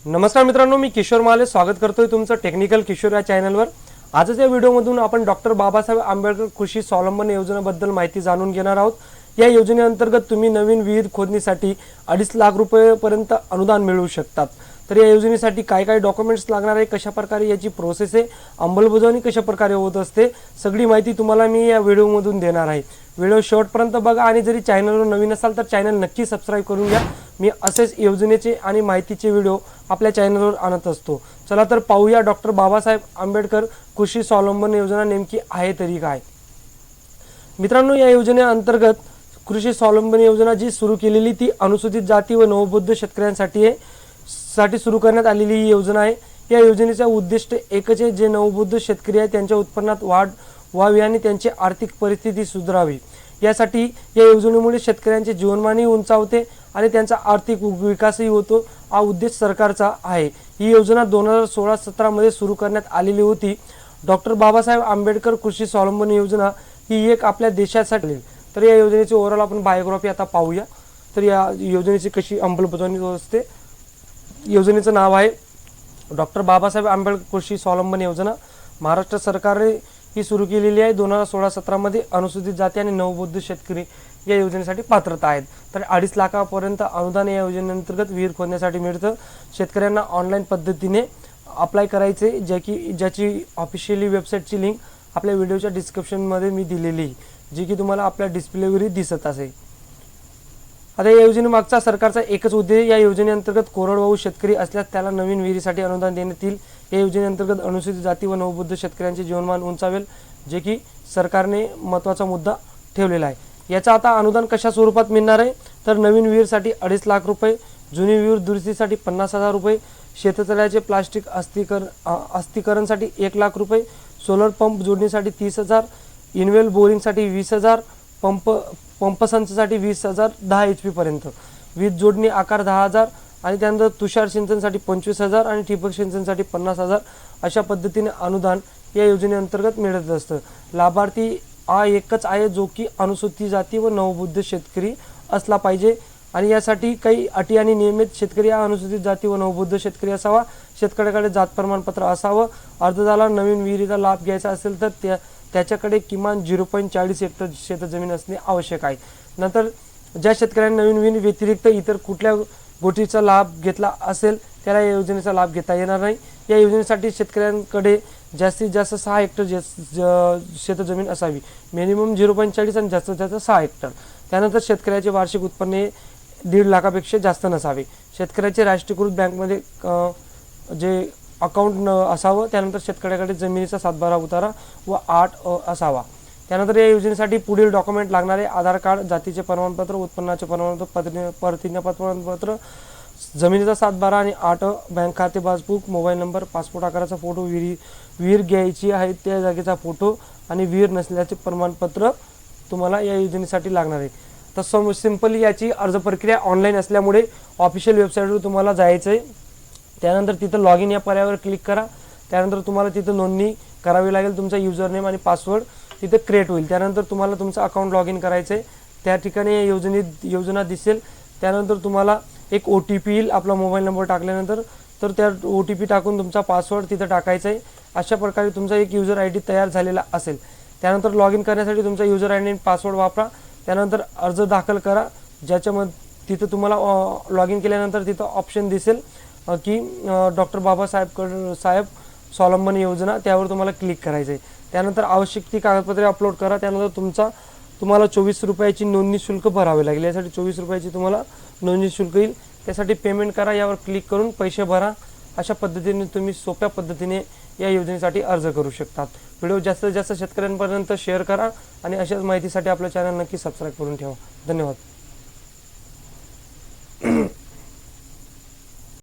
नमस्कार मित्रांनो, मी किशोर माले स्वागत करतोय तुमचं टेक्निकल किशोर या चॅनलवर। आजच्या व्हिडिओमधून आपण डॉक्टर बाबासाहेब आंबेडकर कृषी स्वावलंबन योजनेबद्दल माहिती जाणून घेणार आहोत। या योजनेअंतर्गत तुम्ही नवीन विहीर खोदणीसाठी 2.5 लाख रुपयांपर्यंत अनुदान मिळवू शकतात। तर या योजनेसाठी काय काय डॉक्युमेंट्स लागणार आहे, कशा प्रकारे याची प्रोसेस आहे, अंमलबजावणी कशा प्रकारे होत असते, सगळी माहिती तुम्हाला मी या व्हिडिओमधून देणार आहे। व्हिडिओ शेवटपर्यंत बघा आणि जरी चॅनलवर नवीन असाल तर चॅनल नक्की सबस्क्राइब करून घ्या। मी असेच योजनेचे आणि माहितीचे व्हिडिओ आपल्या चॅनलवर आणत असतो। चला तर पाहूया डॉक्टर बाबासाहेब आंबेडकर कृषी स्वावलंबन योजना नेमकी आहे तरी काय। मित्रांनो, या योजनेअंतर्गत कृषी स्वावलंबन योजना जी सुरू केलेली ती अनुसूचित जाती व नवबौद्ध शेतकऱ्यांसाठी सुरू करण्यात आलेली ही योजना आहे। या योजनेचा उद्दिष्ट एकच आहे, जे नवबौद्ध शेतकरी आहेत त्यांच्या उत्पन्नात वाढ व्हावी आणि त्यांची आर्थिक परिस्थिती सुधारावी। यासाठी या योजनेमुळे शेतकऱ्यांचे जीवनमानही उंचावते आणि त्यांचा आर्थिक विकासही होतो। हा उद्देश सरकारचा आहे। ही योजना 2016-17 मध्ये सुरू करण्यात आलेली होती। डॉक्टर बाबासाहेब आंबेडकर कृषी स्वावलंबन योजना ही एक आपल्या देशासाठी। तर या योजनेची ओव्हरऑल आपण बायोग्राफी आता पाहूया। तर या योजनेची कशी अंमलबजावणी होत असते। योजनेचं नाव आहे डॉक्टर बाबासाहेब आंबेडकर कृषी स्वावलंबन योजना। महाराष्ट्र सरकारने ही सुरू केलेली आहे। 2016-17 मध्ये अनुसूचित जाती आणि नवबौद्ध शेतकरी या योजनेसाठी पात्रता आहेत। तर 2.5 लाखापर्यंत अनुदान या योजनेअंतर्गत विहीर खोदण्यासाठी मिळतं। शेतकऱ्यांना ऑनलाईन पद्धतीने अप्लाय करायचे, ज्याची ऑफिशियली वेबसाईटची लिंक आपल्या व्हिडिओच्या डिस्क्रिप्शनमध्ये मी दिलेली आहे, जी की तुम्हाला आपल्या डिस्प्लेवरही दिसत असेल। आता या योजनेमागचा सरकारचा एकच उद्देश, या योजनेअंतर्गत कोरडवाहू शेतकरी असल्यास त्याला नवीन विहिरीसाठी अनुदान देण्यात येईल। या योजनेअंतर्गत अनुसूचित जाती व नवबौद्ध शेतकऱ्यांचे जीवनमान उंचावेल, जे की सरकारने महत्त्वाचा मुद्दा ठेवलेला आहे। याचा आता अनुदान कशा स्वरूपात मिळणार आहे, तर नवीन विहीरसाठी 2.5 लाख रुपये, जुनी विहीर दुरुस्तीसाठी 50,000 रुपये, शेततळ्याचे प्लास्टिक अस्थिकरणसाठी 1 लाख रुपये, सोलर पंप जोडणीसाठी 30,000, इनवेल बोरिंगसाठी 20,000, पंप संचसाठी 20,000 10 HP पर्यंत, वीज जोडणी आकार 10,000 आणि त्यानंतर तुषार सिंचनसाठी 25,000 आणि ठिबक सिंचनसाठी 50,000 अशा पद्धतीने अनुदान या योजनेअंतर्गत मिळत असतं। लाभार्थी हा एकच आहे, जो की अनुसूचित जाती व नवबौद्ध शेतकरी असला पाहिजे आणि यासाठी काही अटी आणि नियमित शेतकरी हा अनुसूचित जाती व नवबौद्ध शेतकरी असावा, शेतकऱ्याकडे जात प्रमाणपत्र असावं, अर्जदाराला नवीन विहिरीचा लाभ घ्यायचा असेल तर त्याच्याकडे किमान 0.40 हेक्टर शेतजमीन असणे आवश्यक आहे। नंतर ज्या शेतकऱ्यांनी नवीन विहीर व्यतिरिक्त इतर कुठल्या गोष्टीचा लाभ घेतला असेल त्याला या योजनेचा लाभ घेता येणार नाही। या योजनेसाठी शेतकऱ्यांकडे जास्तीत जास्त 6 हेक्टर शेतजमीन असावी, मिनिमम 0.40 आणि जास्तीत जास्त 6 हेक्टर। त्यानंतर शेतकऱ्याचे वार्षिक उत्पन्न हे 1.5 लाखापेक्षा जास्त नसावे। शेतकऱ्याचे राष्ट्रीयकृत बँकमध्ये जे अकाउंट असावं। त्यानंतर शेतकऱ्याकडे जमिनीचा 7/12 उतारा व 8 असावा। त्यानंतर या योजनेसाठी पुढील डॉक्युमेंट लागणारे आधार कार्ड, जातीचे प्रमाणपत्र, उत्पन्नाचे प्रमाणपत्र, परतीचे प्रमाणपत्र, जमिनीचा 7/12 आणि 8, बँक खाते पासबुक, मोबाईल नंबर, पासपोर्ट आकाराचा फोटो, विहीर घ्यायची आहे त्या जागेचा फोटो आणि विहीर नसल्याचे प्रमाणपत्र तुम्हाला या योजनेसाठी लागणार आहे। तर सिंपली याची अर्ज प्रक्रिया ऑनलाईन असल्यामुळे ऑफिशियल वेबसाईटवर तुम्हाला जायचं आहे। त्यानंतर तिथं लॉग इन या पर्यायावर क्लिक करा। त्यानंतर तुम्हाला तिथं नोंदणी करावी लागेल, तुमचा युजर नेम आणि पासवर्ड तिथे क्रिएट होईल। त्यानंतर तुम्हाला तुमचं अकाउंट लॉग इन करायचं आहे। त्या ठिकाणी योजना दिसेल। त्यानंतर तुम्हाला एक OTP येईल आपला मोबाईल नंबर टाकल्यानंतर, तर त्या OTP टाकून तुमचा पासवर्ड तिथं टाकायचा आहे। अशा प्रकारे तुमचा एक युजर ID तयार झालेला असेल। त्यानंतर लॉग इन करण्यासाठी तुमचा युजर ID आणि पासवर्ड वापरा। त्यानंतर अर्ज दाखल करा, ज्याच्यामध्ये तिथं तुम्हाला लॉग इन केल्यानंतर तिथं ऑप्शन दिसेल की डॉक्टर बाबासाहेब स्वावलंबन योजना, त्यावर तुम्हाला क्लिक करायचं आहे। त्यानंतर आवश्यक ती कागदपत्रे अपलोड करा। त्यानंतर तुम्हाला 24 रुपयाची नोंदणी शुल्क भरावे लागेल। यासाठी 24 रुपयाची तुम्हाला नोंदणी शुल्क येईल। त्यासाठी पेमेंट करा, यावर क्लिक करून पैसे भरा। अशा पद्धतीने तुम्ही सोप्या पद्धतीने या योजनेसाठी अर्ज करू शकतात। व्हिडिओ जास्तीत जास्त शेतकऱ्यांपर्यंत शेअर करा आणि अशाच माहितीसाठी आपल्या चॅनल नक्की सबस्क्राईब करून ठेवा। धन्यवाद।